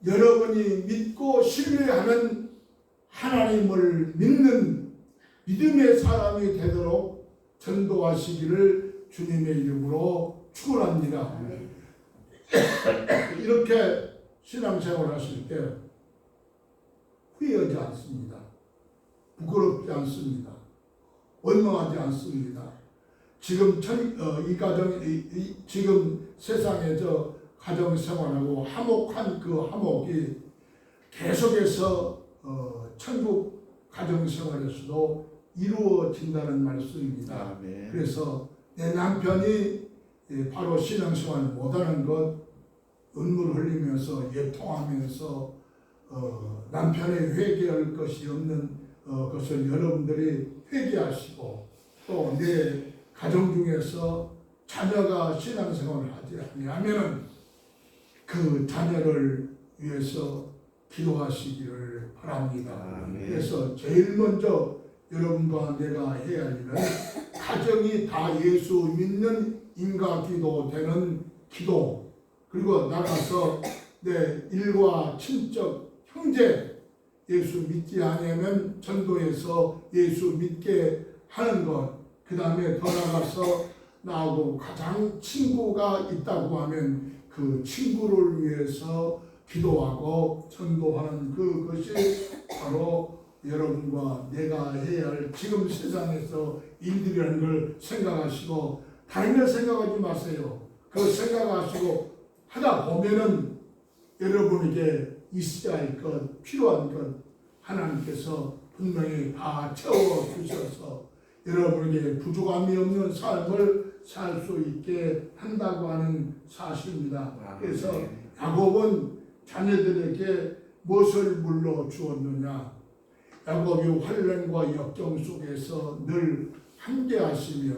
여러분이 믿고 신뢰하는 하나님을 믿는 믿음의 사람이 되도록 전도하시기를 주님의 이름으로 축원합니다. 이렇게 신앙생활 하실 때 후회하지 않습니다. 부끄럽지 않습니다. 원망하지 않습니다. 지금 지금 세상에 가정생활하고 화목한 그 화목이 계속해서 천국 가정생활에서도 이루어진다는 말씀입니다. 아멘. 그래서 내 남편이 바로 신앙생활 못하는 것, 눈물 흘리면서 예통하면서 남편의 회개할 것이 없는 것을 여러분들이 회개하시고, 또 내 가정 중에서 자녀가 신앙생활을 하지 아니하면 그 자녀를 위해서 기도하시기를 바랍니다. 아멘. 그래서 제일 먼저 여러분과 내가 해야 할 일은 가정이 다 예수 믿는 인가기도 되는 기도, 그리고 나가서 내 일과 친척 형제 예수 믿지 않으면 전도해서 예수 믿게 하는 것, 그 다음에 더 나가서 나하고 가장 친구가 있다고 하면 그 친구를 위해서 기도하고 전도하는 그것이 바로 여러분과 내가 해야 할 지금 세상에서 일들이라는 걸 생각하시고, 다른 걸 생각하지 마세요. 그걸 생각하시고 하다 보면은 여러분에게 있어야 할 것, 필요한 것 하나님께서 분명히 다 채워주셔서 여러분에게 부족함이 없는 삶을 살 수 있게 한다고 하는 사실입니다. 그래서 야곱은 자녀들에게 무엇을 물러 주었느냐? 야곱이 환난과 역경 속에서 늘 함께 하시며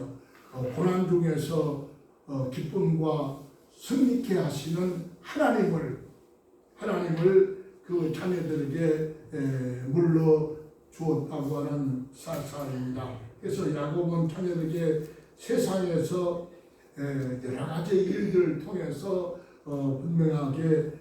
고난 중에서 기쁨과 승리케 하시는 하나님을 그 자녀들에게 물러 주었다고 하는 사실입니다. 그래서 야곱은 자녀들에게 세상에서 여러 가지 일들을 통해서 분명하게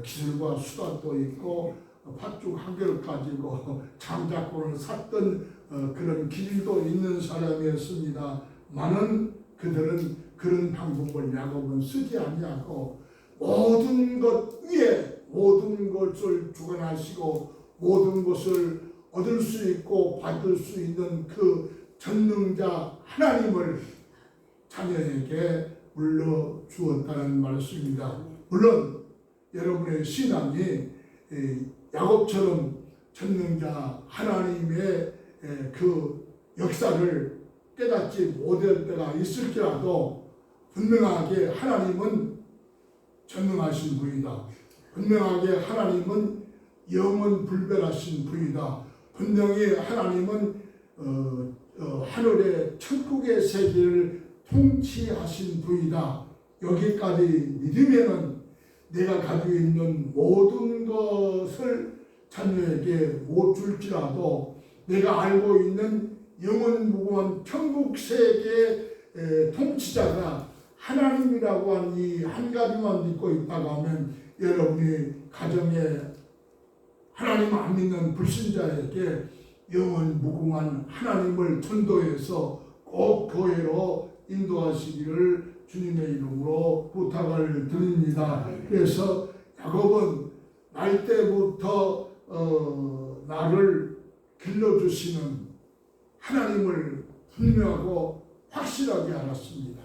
기술과 수단도 있고 팥죽 한 개를 가지고 장작권을 샀던 그런 길도 있는 사람이었습니다. 많은 그들은 그런 방법을 야곱은 쓰지 아니하고 모든 것 위에 모든 것을 주관하시고 모든 것을 얻을 수 있고 받을 수 있는 그 전능자 하나님을 자녀에게 물려 주었다는 말씀입니다. 물론 여러분의 신앙이 야곱처럼 전능자 하나님의 그 역사를 깨닫지 못할 때가 있을지라도 분명하게 하나님은 전능하신 분이다. 분명하게 하나님은 영원 불변하신 분이다. 분명히 하나님은 하늘의 천국의 세계를 통치하신 분이다. 여기까지 믿으면은 내가 가지고 있는 모든 것을 자녀에게 못 줄지라도 내가 알고 있는 영원 무궁한 천국 세계의 통치자가 하나님이라고 하는 이 한 가지만 믿고 있다고 하면 여러분이 가정에 하나님 안 믿는 불신자에게 영원 무궁한 하나님을 전도해서 꼭 교회로 인도하시기를 주님의 이름으로 부탁을 드립니다. 그래서 야곱은 날 때부터 나를 길러주시는 하나님을 분명하고 확실하게 알았습니다.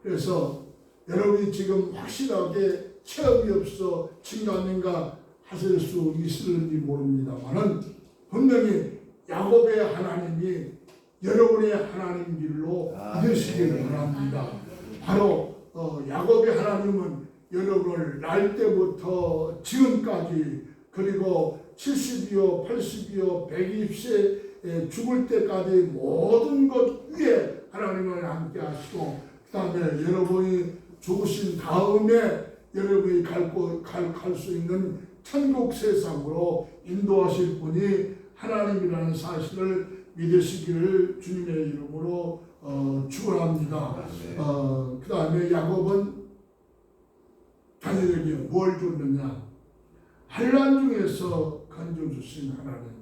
그래서 여러분이 지금 확실하게 체험이 없어 증가하는가 하실 수 있을지 모릅니다만은 분명히 야곱의 하나님이 여러분의 하나님 길로 믿으시기를 바랍니다. 바로 야곱의 하나님은 여러분을 날 때부터 지금까지 그리고 70이요 80이요 120세 죽을 때까지 모든 것 위에 하나님을 함께 하시고 그 다음에 여러분이 죽으신 다음에 여러분이 갈 수 있는 천국 세상으로 인도하실 분이 하나님이라는 사실을 믿으시기를 주님의 이름으로 축원합니다. 그 다음에 야곱은 자녀에게 뭘 줬느냐? 환난 중에서 건져주신 하나님.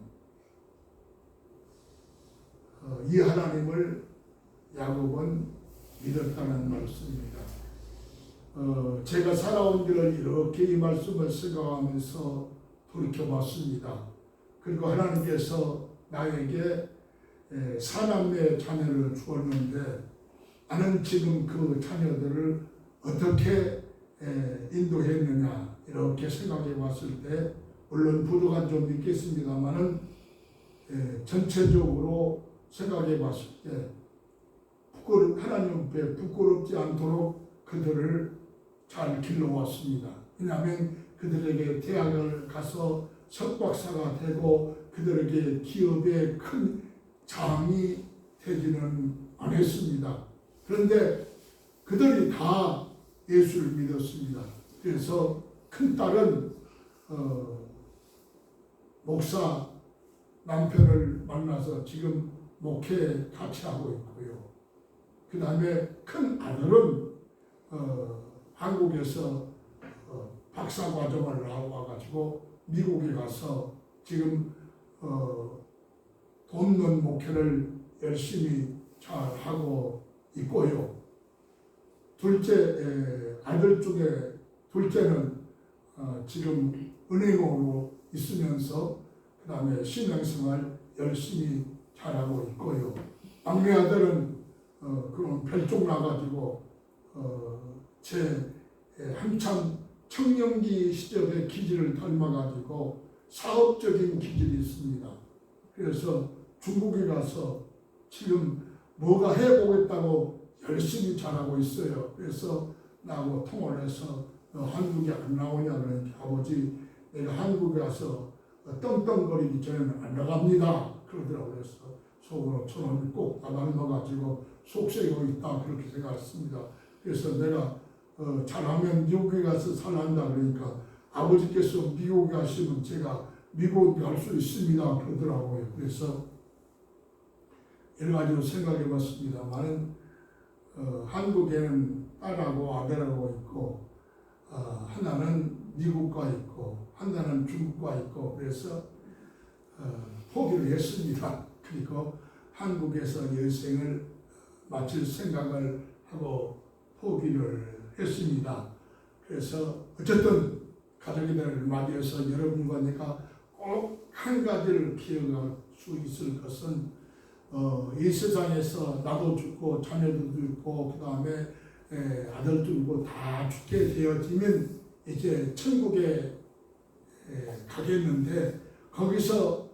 이 하나님을 야곱은 믿었다는 말씀입니다. 제가 살아온 길을 이렇게 이 말씀을 생각하면서 돌이켜봤습니다. 그리고 하나님께서 나에게 사남매 자녀를 주었는데 나는 지금 그 자녀들을 어떻게 인도했느냐 이렇게 생각해 봤을 때 물론 부족한 점이 있겠습니다만은 전체적으로 생각해 봤을 때 하나님 앞에 부끄럽지 않도록 그들을 잘 길러왔습니다. 왜냐하면 그들에게 대학을 가서 석박사가 되고 그들에게 기업의 큰 장이 되지는 않았습니다. 그런데 그들이 다 예수를 믿었습니다. 그래서 큰딸은 목사 남편을 만나서 지금 목회 같이 하고 있고요. 그 다음에 큰 아들은 한국에서 박사과정을 나와가지고 미국에 가서 지금 돕는 목회를 열심히 잘 하고 있고요. 둘째 아들 중에 둘째는 지금 은행으로 있으면서 그 다음에 신앙생활 열심히 잘하고 있고요. 막내 아들은 그런 별종 나가지고 제 한참 청년기 시절의 기질을 닮아가지고 사업적인 기질이 있습니다. 그래서 중국에 가서 지금 뭐가 해보겠다고 열심히 잘하고 있어요. 그래서 나하고 통화를 해서 너 한국에 안 나오냐 그러니까 아버지 내가 한국에 가서 떵떵거리기 전에는 안 나갑니다. 그러더라고요. 그래서 속으로 저는 꼭 나가가지고 속세고 있다 그렇게 생각했습니다. 그래서 내가 잘하면 미국에 가서 살란다 그러니까 아버지께서 미국에 가시면 제가 미국에 갈 수 있습니다 그러더라고요. 그래서 여러 가지로 생각해 봤습니다만 한국에는 딸하고 아들하고 있고 하나는 미국과 있고 하나는 중국과 있고 그래서 포기를 했습니다. 그리고 한국에서 여생을 마칠 생각을 하고 포기를 했습니다. 그래서 어쨌든 가족들을 맞이해서 여러분과 내가 꼭 한 가지를 기억할 수 있을 것은 이 세상에서 나도 죽고 자녀도 죽고 그 다음에 아들도 죽고 다 죽게 되어지면 이제 천국에 가겠는데 거기서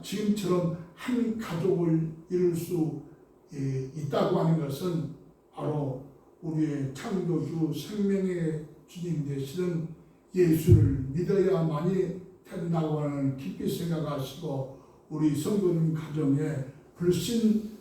지금처럼 한 가족을 이룰 수 있다고 하는 것은 바로 우리의 창조주 생명의 주님 되시는 예수를 믿어야만이 된다고 하는 깊이 생각하시고 우리 성도님 가정에 불신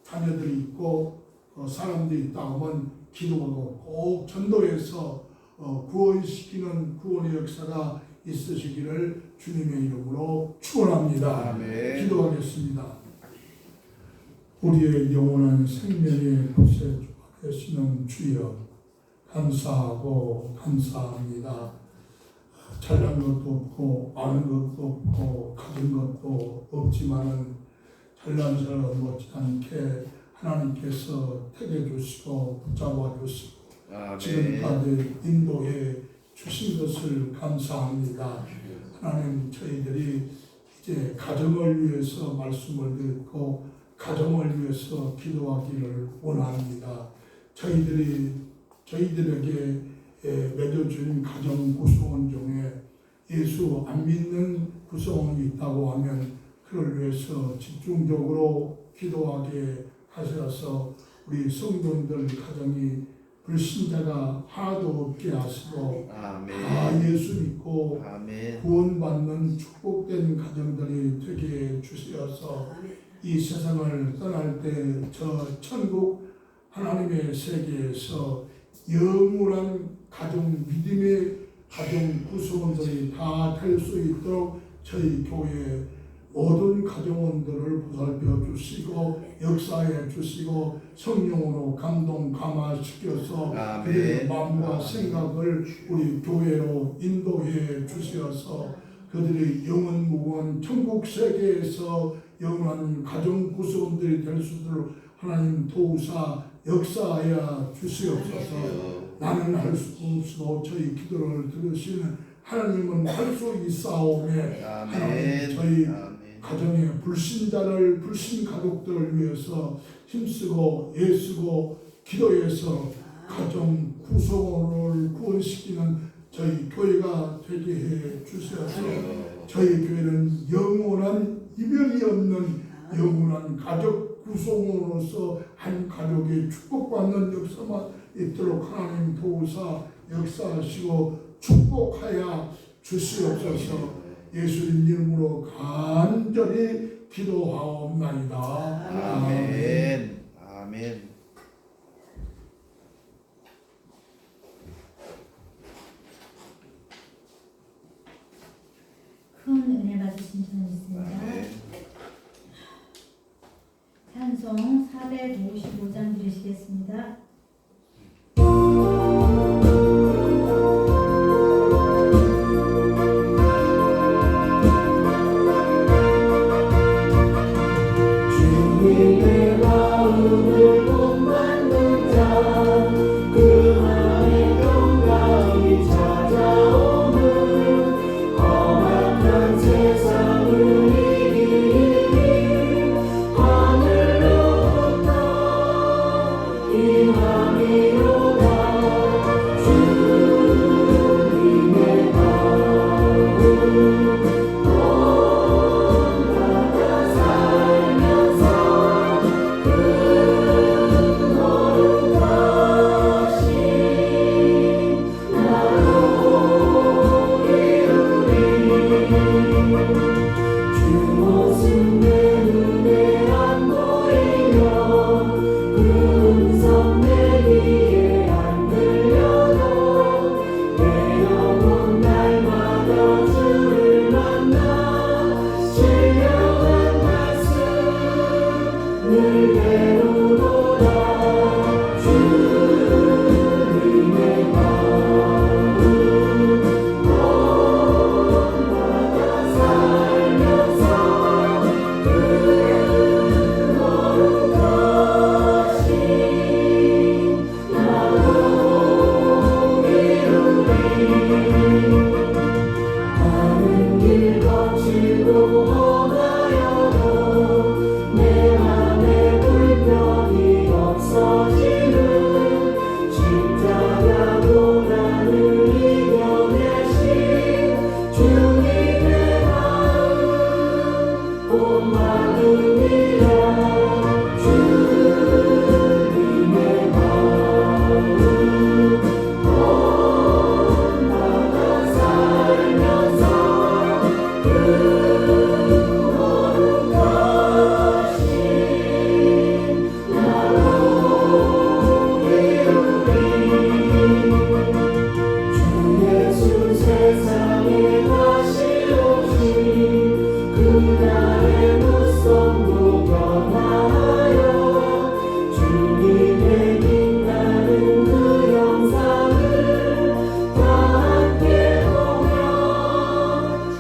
자녀들이 있고 사람들이 있다 하면 기도하고 꼭 전도해서 구원시키는 구원의 역사가 있으시기를 주님의 이름으로 축원합니다. 아멘. 기도하겠습니다. 우리의 영원한 생명의 곳에 계시는 주여 감사하고 감사합니다. 잘난 것도 없고 많은 것도 없고 가진 것도 없지만은 잘난 사람 못지않게 하나님께서 택해 주시고 붙잡아 주시고 지금까지 인도해 주신 것을 감사합니다. 하나님 저희들이 이제 가정을 위해서 말씀을 듣고 가정을 위해서 기도하기를 원합니다. 저희들에게 맺어준 가정 구성원 중에 예수 안 믿는 구성원이 있다고 하면 그를 위해서 집중적으로 기도하게 하셔서 우리 성도님들 가정이 불신자가 하나도 없게 하시고 아멘. 다 예수 믿고 아멘. 구원받는 축복된 가정들이 되게 주시어서 이 세상을 떠날 때 저 천국 하나님의 세계에서 영원한 가정, 믿음의 가정 구성원들이 다 될 수 있도록 저희 교회 모든 가정원들을 보살펴 주시고 역사해 주시고 성령으로 감동 감화시켜서 아멘. 그들의 마음과 생각을 우리 교회로 인도해 주시어서 그들의 영원 무궁한 천국 세계에서 영원한 가정 구성원들이 될 수 있도록 하나님 도우사 역사하여 주시옵소서. 나는 할 수 없어도 저희 기도를 들으시는 하나님은 할 수 있사오매 하나님 저희 가정의 불신자를 불신 가족들을 위해서 힘쓰고 애쓰고 기도해서 가정 구성원을 구원시키는 저희 교회가 되게 해 주셔서 저희 교회는 영원한 이별이 없는 영원한 가족 구성원으로서 한 가족이 축복받는 역사만 있도록 하나님 도우사 역사하시고 축복하여 주시옵소서. 예수님 이름으로 간절히 기도하옵나이다. 아멘. 아멘. 큰 은혜 받으신 분 있습니다. 아멘. 찬송 455장 드리시겠습니다. 주님의 마음을 못 만든 자, 그 안에 평강이 찾아오는 험악한 세상을 이기니 하늘로부터 임함이로다. 주님의 마음 본받아 살면서 그 거룩하신 나로 이루리. 주 모습 내 눈에 안 보이며 그 음성 내 귀에 안 들려도 내 영혼 날마다 주를 만나 신령한 말씀을 배우노라. 주님의 마음 본받아 살면서 그 거룩하신 나로 이루리. 많은 길 거치고 험하여도 내 맘에 불평이 없어지는 십자가 고난을 이겨내신 주님의 마음 온 마음이라. 주님의 마음 본받아 살면서 그 거룩하신 나로 이루리. 주 예수 세상에 다시 오신 그날의 무성도 변화하여 주님의 빛나는 그 영상을 다 함께 보며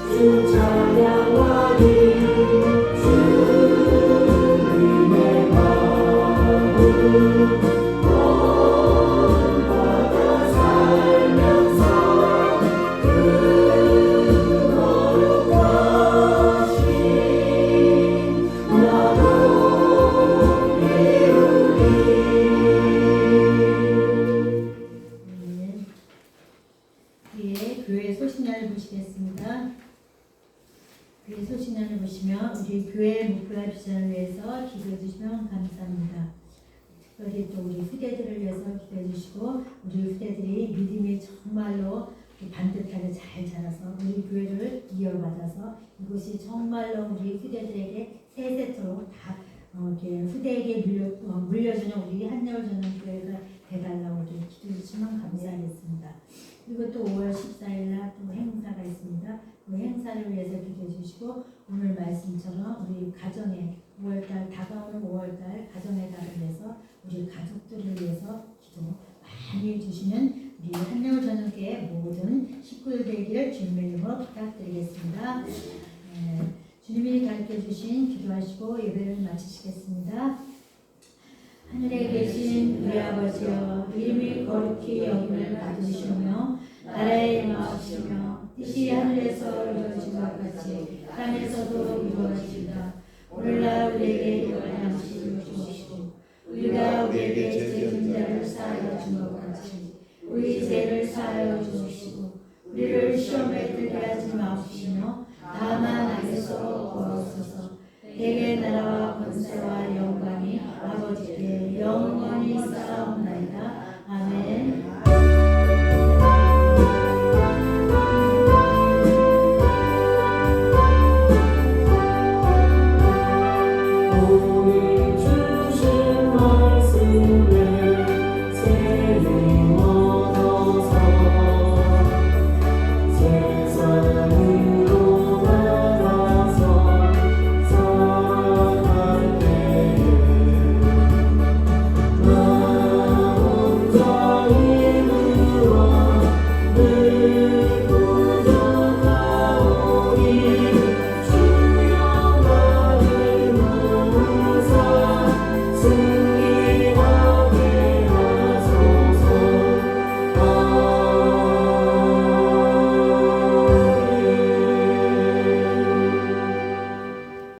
주 찬양하리. 주님의 마음 본받아 살면서 그 거룩하신 나로 이루리. 네. 뒤에 교회 소신자를 보시겠습니다. 교회 소신자를 보시면 우리 교회 목표와 비전을 위해서 기도해 주시면 감사합니다. 특별히 또 우리 후대들을 위해서 기도해 주시고 우리 후대들이 믿음이 정말로 반듯하게 잘 자라서 우리 교회를 이어받아서 이곳이 정말로 우리 후대들에게 세세토록 다 이렇게 후대에게 물려주는 우리 한여울전원교회가 되달라고 우리 기도해 주시면 감사하겠습니다. 그리고 또 5월 14일 날 또 행사가 있습니다. 그 행사를 위해서 기도해 주시고 오늘 말씀처럼 우리 가정에 5월달 다가오는 5월달 가정의 달을 위해서 우리 가족들을 위해서 기도 많이 해주시는 우리 한여울전원교회 모든 식구들 되기를 주님의 이름으로 부탁드리겠습니다. 주님이 가르쳐 주신 기도하시고 예배를 마치시겠습니다. 하늘에 계신 우리 아버지여 이름이 거룩히 여김을 받으시오며 나라의 임하옵시며 뜻이 하늘에서 이루어진 것 같이 땅에서도 이루어지이다. 오늘날 우리에게 일용할 양식을 주옵시고 우리가 우리에게